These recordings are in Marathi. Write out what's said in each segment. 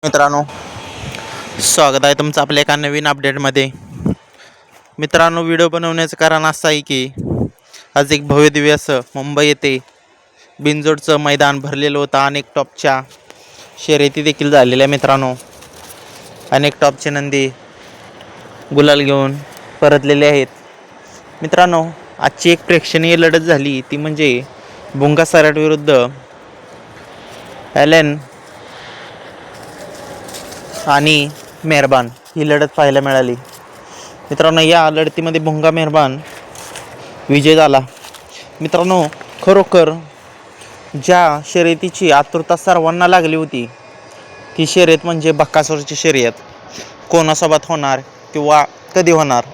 मित्रांनो, स्वागत आहे तुमचं आपल्या एका नवीन अपडेटमध्ये. मित्रांनो, व्हिडिओ बनवण्याचं कारण असं आहे की आज एक भव्य दिव्य असं मुंबई येथे बिनजोडचं मैदान भरलेलं होतं. अनेक टॉपच्या शर्यती देखील झालेल्या. मित्रांनो, अनेक टॉपचे नंदी गुलाल घेऊन परतलेले आहेत. मित्रांनो, आजची एक प्रेक्षणीय लढत झाली, ती म्हणजे भुंगा सैराट विरुद्ध ॲलन आणि मेहरबान ही लढत पाहायला मिळाली. मित्रांनो, या लढतीमध्ये भुंगा मेहरबान विजय झाला. मित्रांनो, खरोखर ज्या शर्यतीची आतुरता सर्वांना लागली होती ती शर्यत म्हणजे बकासूरची शर्यत. कोणासोबत होणार किंवा कधी होणार,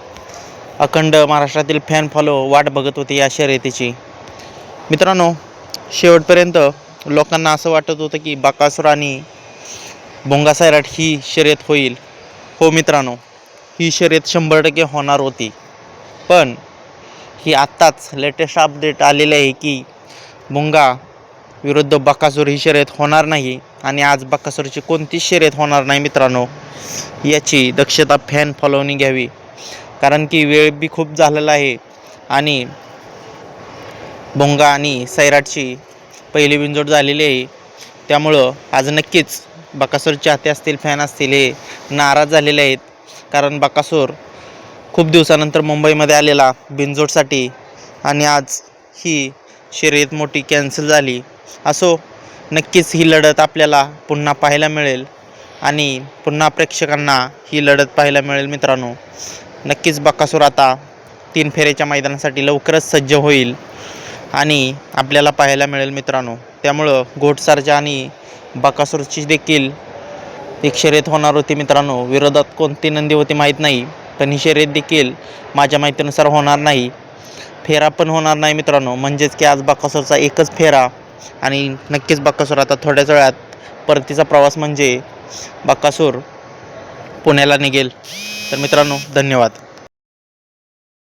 अखंड महाराष्ट्रातील फॅन फॉलो वाट बघत होती या शर्यतीची. मित्रांनो, शेवटपर्यंत लोकांना असं वाटत होतं की बकासूर आणि भुंगा सैराट ही शर्यत होईल. हो मित्रांनो, ही शर्यत 100% होणार होती. पण ही आत्ताच लेटेस्ट अपडेट आलेली आहे की भुंगा विरुद्ध बकासूर ही शर्यत होणार नाही आणि आज बकासूरची कोणतीच शर्यत होणार नाही. मित्रांनो, याची दक्षता फॅन फॉलोनी घ्यावी, कारण की वेळ बी खूप झालेला आहे आणि भुंगा आणि सैराटची पहिली बिनजोड झालेली आहे. त्यामुळं आज नक्कीच बकासूर चाहते असतील, फॅन असतील, हे नाराज झालेले आहेत. कारण बकासूर खूप दिवसानंतर मुंबईमध्ये आलेला बिनजोडसाठी आणि आज ही शर्यत मोठी कॅन्सल झाली. असो, नक्कीच ही लढत आपल्याला पुन्हा पाहायला मिळेल आणि पुन्हा प्रेक्षकांना ही लढत पाहायला मिळेल. मित्रांनो, नक्कीच बकासूर आता 3 फेऱ्याच्या मैदानासाठी लवकरच सज्ज होईल आणि आपल्याला पाहायला मिळेल. मित्रांनो, त्यामुळं घोटसर्जा आणि बकासूरची देखील एक शर्यत होणार होती. मित्रांनो, विरोधात कोणती नंदी होती माहीत नाही, पण ही शर्यत देखील माझ्या माहितीनुसार होणार नाही. फेरा पण होणार नाही. मित्रांनो, म्हणजेच की आज बकासूरचा एकच फेरा आणि नक्कीच बकासूर आता थोड्याच वेळात परतीचा प्रवास म्हणजे बकासूर पुण्याला निघेल. तर मित्रांनो, धन्यवाद.